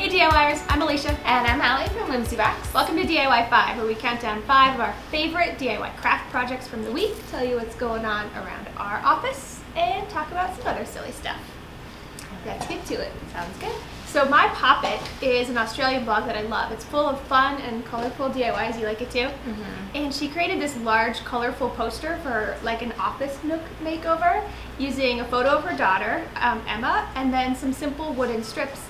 Hey DIYers, I'm Alicia. And I'm Allie from Whimsy Box. Welcome to DIY 5, where we count down 5 of our favorite DIY craft projects from the week, tell you what's going on around our office, and talk about some other silly stuff. Let's get to it. Sounds good. So my Poppet is an Australian blog that I love. It's full of fun and colorful DIYs. You like it too? Mm-hmm. And she created this large, colorful poster for like an office nook makeover using a photo of her daughter, Emma, and then some simple wooden strips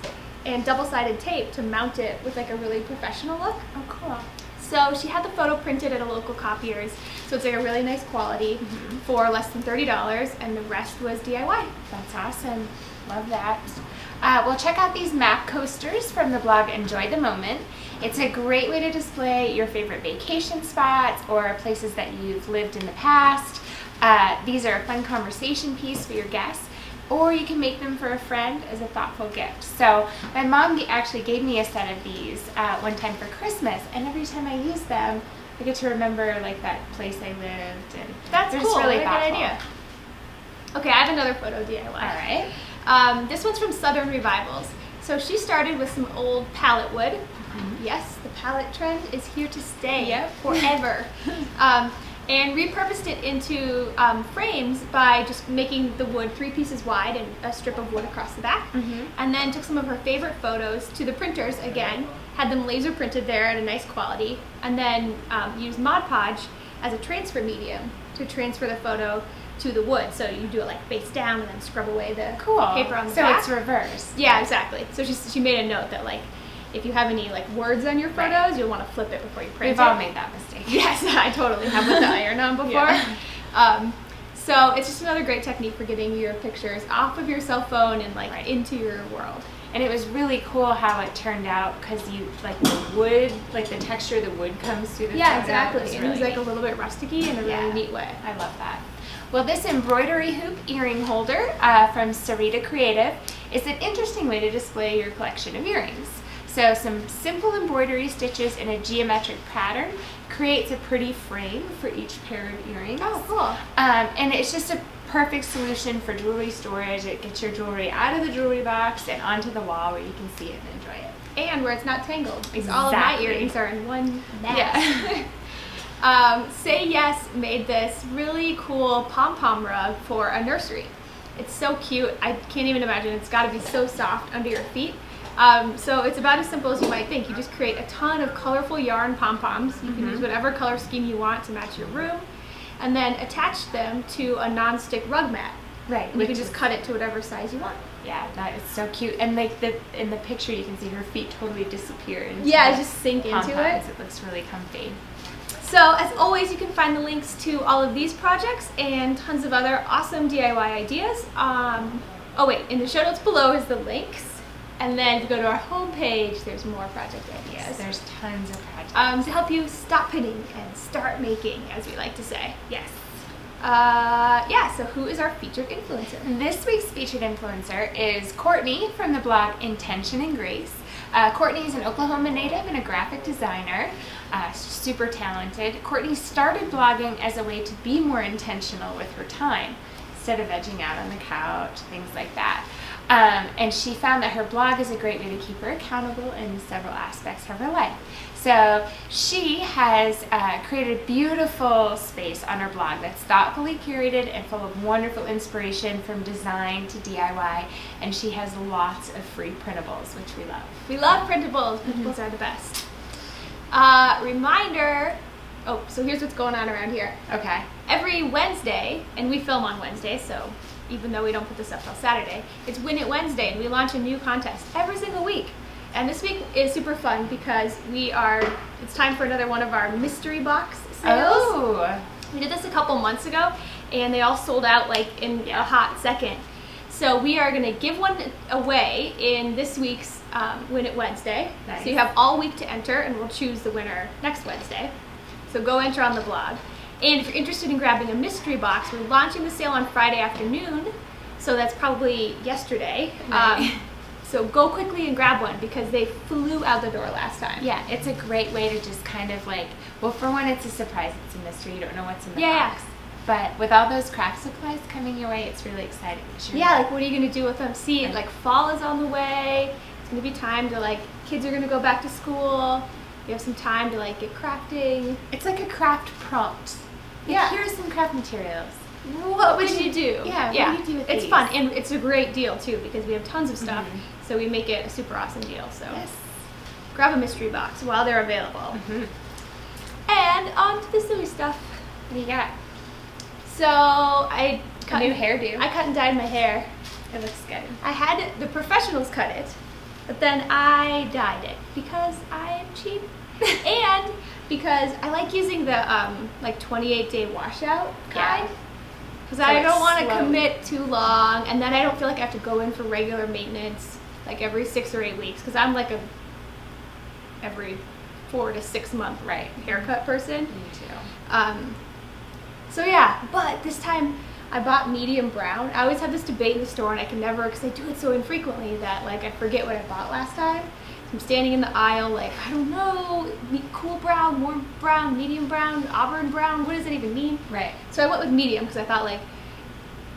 and double-sided tape to mount it with like a really professional look. Oh, cool. So she had the photo printed at a local copier's, so it's like a really nice quality for less than $30, and the rest was DIY. That's awesome. Love that. Well, check out these map coasters from the blog Enjoy the Moment. It's a great way to display your favorite vacation spots or places that you've lived in the past. These are a fun conversation piece for your guests, or you can make them for a friend as a thoughtful gift. So my mom actually gave me a set of these one time for Christmas, and every time I use them, I get to remember like that place I lived, and That's cool. really Good thoughtful. idea. Okay, I have another photo DIY. All right. This one's from Southern Revivals. So she started with some old pallet wood. Mm-hmm. Yes, the pallet trend is here to stay Yep. forever. And repurposed it into frames by just making the wood 3 pieces wide and a strip of wood across the back. Mm-hmm. And then took some of her favorite photos to the printers again, had them laser printed there at a nice quality, and then used Mod Podge as a transfer medium to transfer the photo to the wood. So you do it like face down and then scrub away the paper on the back. So it's reversed. Yeah, exactly. So she made a note that like if you have any like words on your photos, Right. you'll want to flip it before you print We've it. all made that mistake. Yes, I totally have with the iron on before. Yeah. So it's just another great technique for getting your pictures off of your cell phone and like Right. into your world. And it was really cool how it turned out because you like the wood, like the texture of the wood comes through the Yeah, photo. exactly. It was It really was like neat. a little bit rusticy in a really neat way. I love that. Well, this embroidery hoop earring holder from Sarita Creative is an interesting way to display your collection of earrings. So some simple embroidery stitches in a geometric pattern creates a pretty frame for each pair of earrings. Oh, cool. And it's just a perfect solution for jewelry storage. It gets your jewelry out of the jewelry box and onto the wall where you can see it and enjoy it. And where it's not tangled. Because all of my Exactly. earrings are in one mess. Yeah. Say Yes made this really cool Pom Pom Rug for a nursery. It's so cute. I can't even imagine. It's got to be so soft under your feet. So it's about as simple as you might think. You just create a ton of colorful yarn pom-poms. You can use whatever color scheme you want to match your room, and then attach them to a non-stick rug mat. Right. And you can just cut it to whatever size you want. Yeah, that is so cute. And like in the picture, you can see her feet totally disappear into Yeah, the just sink into pom-poms. it. It looks really comfy. So as always, you can find the links to all of these projects and tons of other awesome DIY ideas. Oh wait, in the show notes below is the links. And then if you go to our homepage, there's more project ideas. There's tons of projects. To help you stop pinning and start making, as we like to say. Yes. Yeah, so who is our featured influencer? This week's featured influencer is Courtney from the blog Intention and Grace. Courtney is an Oklahoma native and a graphic designer, super talented. Courtney started blogging as a way to be more intentional with her time, instead of vegging out on the couch, things like that. And she found that her blog is a great way to keep her accountable in several aspects of her life. So she has created a beautiful space on her blog that's thoughtfully curated and full of wonderful inspiration from design to DIY, and she has lots of free printables, which we love. We love printables. Printables are the best. Reminder, so here's what's going on around here. Okay. Every Wednesday, and we film on Wednesday, so even though we don't put this up till Saturday, it's Win It Wednesday, and we launch a new contest every single week. And this week is super fun because it's time for another one of our mystery box sales. Oh. We did this a couple months ago, and they all sold out like in a hot second. So we are going to give one away in this week's Win It Wednesday. Nice. So you have all week to enter, and we'll choose the winner next Wednesday. So go enter on the blog. And if you're interested in grabbing a mystery box, we're launching the sale on Friday afternoon. So that's probably yesterday. Right. So go quickly and grab one because they flew out the door last time. Yeah, it's a great way to just kind of like, well, for one, it's a surprise. It's a mystery. You don't know what's in the box. But with all those craft supplies coming your way, it's really exciting. Yeah, like what are you going to do with them? See, like fall is on the way. It's going to be time to like, kids are going to go back to school. You have some time to like get crafting. It's like a craft prompt. Like, Yeah. here are some craft materials. What would you do? Yeah, what do you do with It's these? fun, and it's a great deal too because we have tons of stuff, Mhm. so we make it a super awesome deal. So Yes. grab a mystery box while they're available. Mhm. And on to the silly stuff. What do you got? So I A new hairdo. I cut and dyed my hair. It looks good. I had the professionals cut it, but then I dyed it because I'm cheap and because I like using the like 28-day washout kind. Because So I it's don't want to slow. commit too long, and then I don't feel like I have to go in for regular maintenance like every 6 or 8 weeks. Because I'm like a every 4 to 6 month Right. haircut person. Me too. So yeah, but this time I bought medium brown. I always have this debate in the store, and I can never, because I do it so infrequently that like I forget what I bought last time. So I'm standing in the aisle like, I don't know, cool brown, warm brown, medium brown, auburn brown. What does it even mean? Right. So I went with medium because I thought like,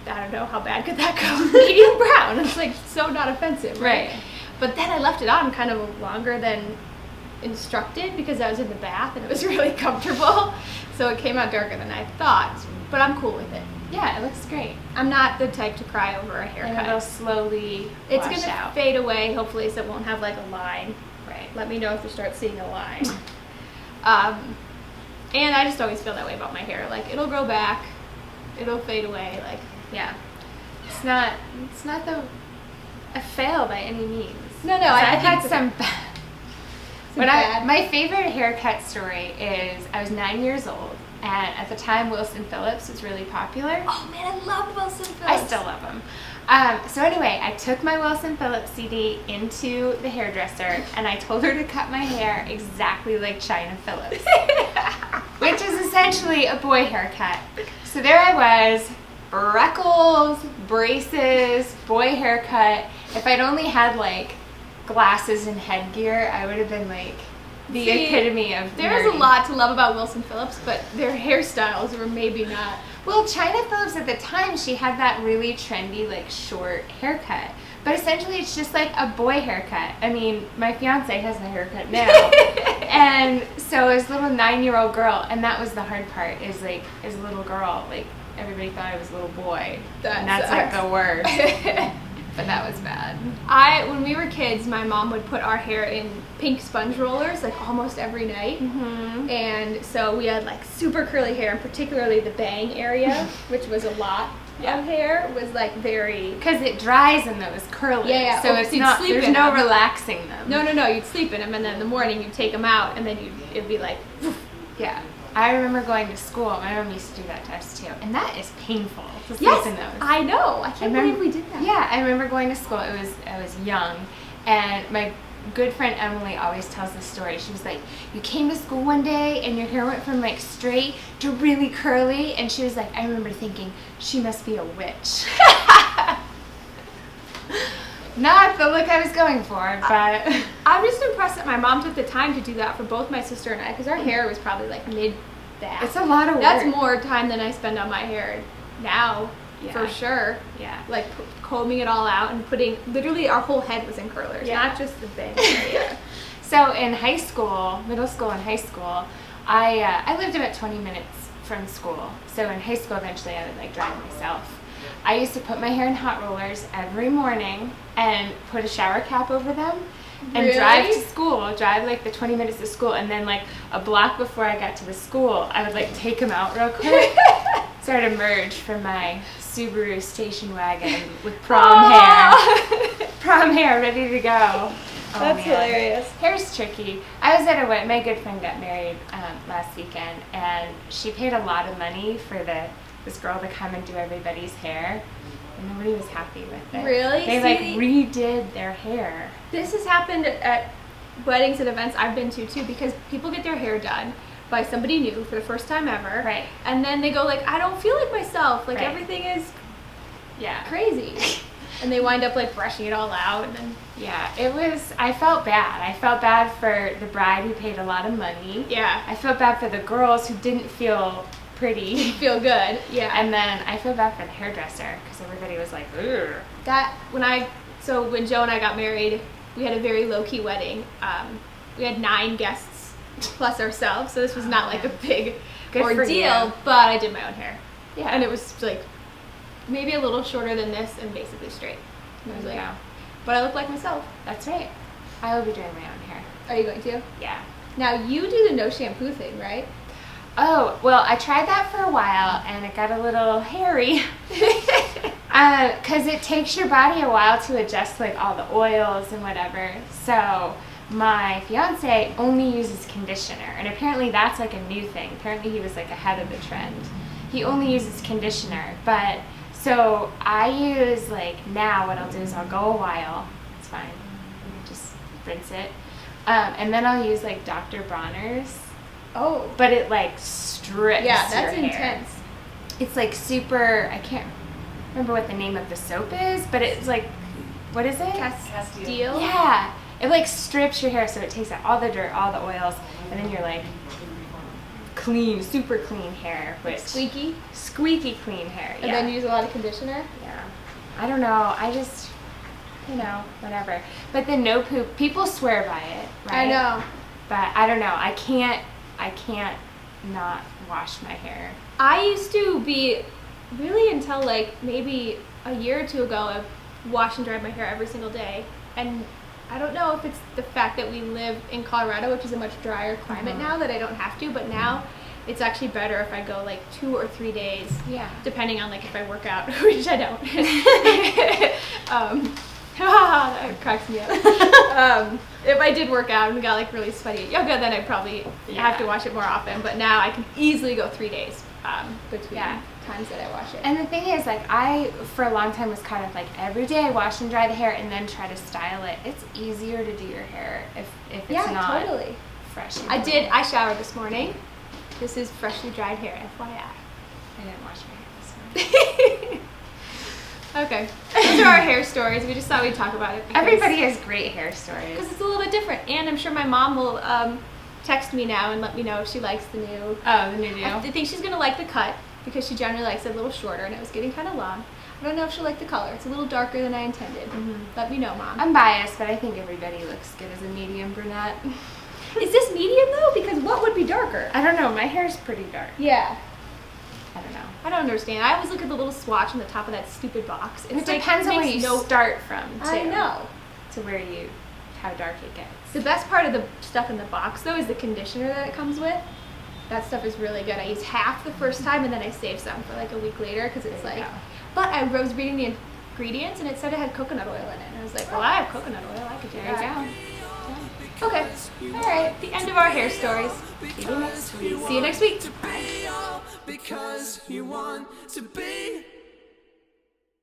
I don't know, how bad could that go? Medium brown. It's like so not offensive, right? But then I left it on kind of longer than instructed because I was in the bath and it was really comfortable. So it came out darker than I thought, but I'm cool with it. Yeah, it looks great. I'm not the type to cry over a And haircut. it'll slowly It's wash gonna out. fade away, hopefully, so it won't have like a line. Right. Let me know if you start seeing a line. And I just always feel that way about my hair. Like it'll grow back, it'll fade away. Like Yeah. It's not a fail by any means. no, I've I had think some bad. bad. My favorite haircut story is I was 9 years old, and at the time Wilson Phillips was really popular. Oh man, I love Wilson Phillips. I still love him. So anyway, I took my Wilson Phillips CD into the hairdresser, and I told her to cut my hair exactly like China Phillips, which is essentially a boy haircut. So there I was, freckles, braces, boy haircut. If I'd only had like glasses and headgear, I would have been like the See, epitome of There's nerdy. a lot to love about Wilson Phillips, but their hairstyles were maybe not. Well, China Phillips at the time, she had that really trendy, like, short haircut. But essentially, it's just like a boy haircut. I mean, my fiance has a haircut now. And so as a little 9-year-old girl, and that was the hard part, is like, as a little girl, like, everybody thought I was a little boy. That And that's sucks. like the worst. But that was bad. When we were kids, my mom would put our hair in pink sponge rollers like almost every night. Mm-hmm. And so we had like super curly hair, and particularly the bang area, which was a lot of hair, was like very... Because it dries in those curlers. Yeah. So Oh, it's so you'd not, sleep there's in no them. relaxing them. No, you'd sleep in them, and then in the morning you'd take them out, and then it'd be like... Yeah. I remember going to school. My mom used to do that to us too. And that is painful to sleep Yes, in those. I know. I can't believe we did that. Yeah, I remember going to school. I was young, and my good friend Emily always tells this story. She was like, you came to school one day and your hair went from like straight to really curly, and she was like, I remember thinking, she must be a witch. Not the look I was going for, but I'm just impressed that my mom took the time to do that for both my sister and I, because our hair was probably like mid-back. it's a lot of work. That's more time than I spend on my hair now, Yeah. for sure. Yeah. Like combing it all out and putting, literally our whole head was in curlers, Yeah. not just the bang area. So in high school, middle school and high school, I lived about 20 minutes from school. So in high school, eventually I would like drive myself. I used to put my hair in hot rollers every morning and put a shower cap over them and Really? drive to school, drive like the 20 minutes to school, and then like a block before I got to the school, I would like take them out real quick. So I'd emerge from my Subaru station wagon with prom hair ready to go. Oh, That's man. hilarious. Hair's tricky. I was at a wedding. My good friend got married last weekend, and she paid a lot of money for this girl to come and do everybody's hair, and nobody was happy with it. Really? They like See? redid their hair. This has happened at weddings and events I've been to too, because people get their hair done by somebody new for the first time ever. Right. And then they go like, I don't feel like myself. Like Right. everything is Yeah. crazy. And they wind up like brushing it all out, and then Yeah. It was. I felt bad. I felt bad for the bride who paid a lot of money. yeah, I felt bad for the girls who didn't feel pretty. feel good. Yeah. And then I feel bad for the hairdresser because everybody was like, ugh. That when Joe and I got married, we had a very low-key wedding. We had 9 guests plus ourselves, so this was not like a big Good for ordeal, you. but I did my own hair. Yeah. And it was like maybe a little shorter than this and basically straight. And I was like, but I look like myself. That's right. I will be doing my own hair. Are you going to? Yeah. Now you do the no shampoo thing, right? Oh, well, I tried that for a while and it got a little hairy. Because it takes your body a while to adjust like all the oils and whatever. So my fiance only uses conditioner, and apparently that's like a new thing. Apparently he was like ahead of the trend. He only uses conditioner, but so I use like now what I'll do is I'll go a while. It's fine. Just rinse it. And then I'll use like Dr. Bronner's. Oh. But it like strips Yeah, that's your hair. intense. It's like super, I can't remember what the name of the soap is, but it's like, what is it? Castile? Yeah. It like strips your hair so it takes out all the dirt, all the oils, and then you're like clean, super clean hair. Which Squeaky? Squeaky clean hair, yeah. And then you use a lot of conditioner? Yeah. I don't know. I just, whatever. But the no poop, people swear by it, right? I know. But I don't know. I can't not wash my hair. I used to be really until like maybe a year or 2 ago, I wash and dry my hair every single day. And I don't know if it's the fact that we live in Colorado, which is a much drier climate now, that I don't have to, but now it's actually better if I go like 2 or 3 days. Yeah. Depending on like if I work out, which I don't. That cracks me up. If I did work out and got like really sweaty at yoga, then I'd probably have to wash it more often. But now I can easily go 3 days between times that I wash it. And the thing is, like, I, for a long time, was kind of like, every day I wash and dry the hair and then try to style it. It's easier to do your hair if it's not totally fresh. I showered this morning. This is freshly dried hair, FYI. I didn't wash my hair this morning. Okay. Those are our hair stories. We just thought we'd talk about it. Everybody has great hair stories. Because it's a little bit different. And I'm sure my mom will text me now and let me know if she likes the new... Oh, the new deal. I think she's going to like the cut because she generally likes it a little shorter and it was getting kind of long. I don't know if she'll like the color. It's a little darker than I intended. Let me know, Mom. I'm biased, but I think everybody looks good as a medium brunette. Is this medium, though? Because what would be darker? I don't know. My hair's pretty dark. Yeah. I don't know. I don't understand. I always look at the little swatch on the top of that stupid box. It depends on where you start from, too. I know. To how dark it gets. The best part of the stuff in the box, though, is the conditioner that it comes with. That stuff is really good. I use half the first time, and then I save some for like a week later, because it's like... But I was reading the ingredients, and it said it had coconut oil in it. And I was like, well, I have coconut oil. I could do that. There you go. Okay. All right. The end of our hair stories. See you next week. See you next week. Because you want to be